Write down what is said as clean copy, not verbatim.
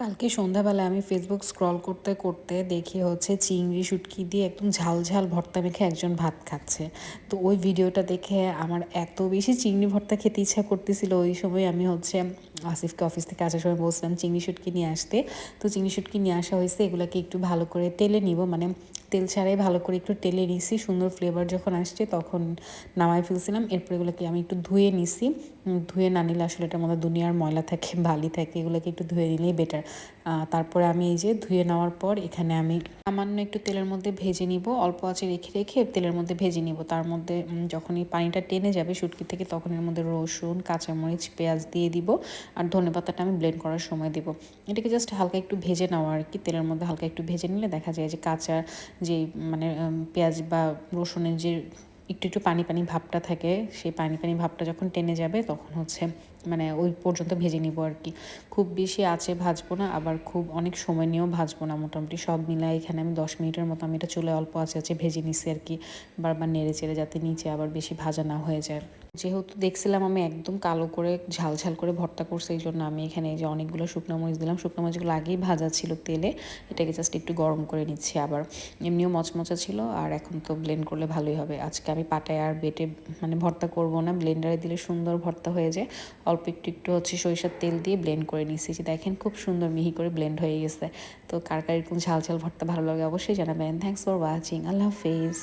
কালকে সন্ধ্যাবেলায় আমি ফেসবুক স্ক্রল করতে করতে দেখি হচ্ছে চিংড়ি শুটকি দিয়ে একদম ঝাল ঝাল ভর্তা মেখে একজন ভাত খাচ্ছে। তো ওই ভিডিওটা দেখে আমার এত বেশি চিংড়ি ভর্তা খেতে ইচ্ছা করতেছিল। ওই সময় আমি হচ্ছে আসিফকে অফিস থেকে আসার সময় বলছিলাম চিংড়ি শুটকি নিয়ে আসতে। তো চিংড়ি শুটকি নিয়ে আসা হয়েছে, এগুলোকে একটু ভালো করে তেলে নিব, মানে তেল ছাড়াই ভালো করে একটু তেলে নিছি। সুন্দর ফ্লেভার যখন আসছে তখন নামাই ফেলছিলাম। এরপর এগুলোকে আমি একটু ধুয়ে নিছি। ধুয়ে না নিলে আসলে এটার মধ্যে দুনিয়ার ময়লা থাকে, বালি থাকে, এগুলোকে একটু ধুয়ে নিলেই বেটার। তারপরে আমি এই যে ধুয়ে নেওয়ার পর এখানে আমি সামান্য একটু তেলের মধ্যে ভেজে নিব, অল্প আঁচে রেখে রেখে তেলের মধ্যে ভেজে নিব। তার মধ্যে যখন এই পানিটা টেনে যাবে শুটকি থেকে তখন এর মধ্যে রসুন, কাঁচামরিচ, পেঁয়াজ দিয়ে দিব। আর ধনেপাতাটা আমি ব্লেন্ড করার সময় দিব। এটাকে জাস্ট হালকা একটু ভেজে নেওয়া আর কি, তেলের মধ্যে হালকা একটু ভেজে নিলে দেখা যায় যে কাঁচা যে মানে পেঁয়াজ বা রসুনের যে একটু একটু পানি পানি ভাবটা থাকে, সেই পানি পানি ভাবটা যখন টেনে যাবে তখন হচ্ছে মানে ওই পর্যন্ত ভেজে নিব আর কি। খুব বেশি আঁচে ভাজবো না, আবার খুব অনেক সময় নিয়েও ভাজবো না। মোটামুটি সব মিলায় এখানে আমি 10 মিনিটের মতো আমি এটা চুলায় অল্প আঁচে ভেজে নিছি আর কি, বারবার নেড়ে চেড়ে যাতে নিচে আবার বেশি ভাজা না হয়ে যায়। যেহেতু দেখছিলাম আমি একদম কালো করে ঝাল ঝাল করে ভর্তা করছি, এই জন্য আমি এখানে এই যে অনেকগুলো শুকনো মরিচ দিলাম। শুকনো মরিচগুলো আগেই ভাজা ছিল তেলে, এটাকে জাস্ট একটু গরম করে নিচ্ছি। আবার এমনিও মচমচা ছিল, আর এখন তো ব্লেন্ড করলে ভালোই হবে। আজকে আমি পাটায় আর বেটে মানে ভর্তা করব না, ব্লেন্ডারে দিলে সুন্দর ভর্তা হয়ে যায়। অল্প একটু একটু হচ্ছে সরিষার তেল দিয়ে ব্লেন্ড করে নিচ্ছি, যে দেখেন খুব সুন্দর মিহি করে ব্লেন্ড হয়ে গেছে। তো কার কার এরকম ঝাল ঝাল ভর্তা ভালো লাগে অবশ্যই জানাবেন। Thanks for watching. আল্লাহ হাফেজ।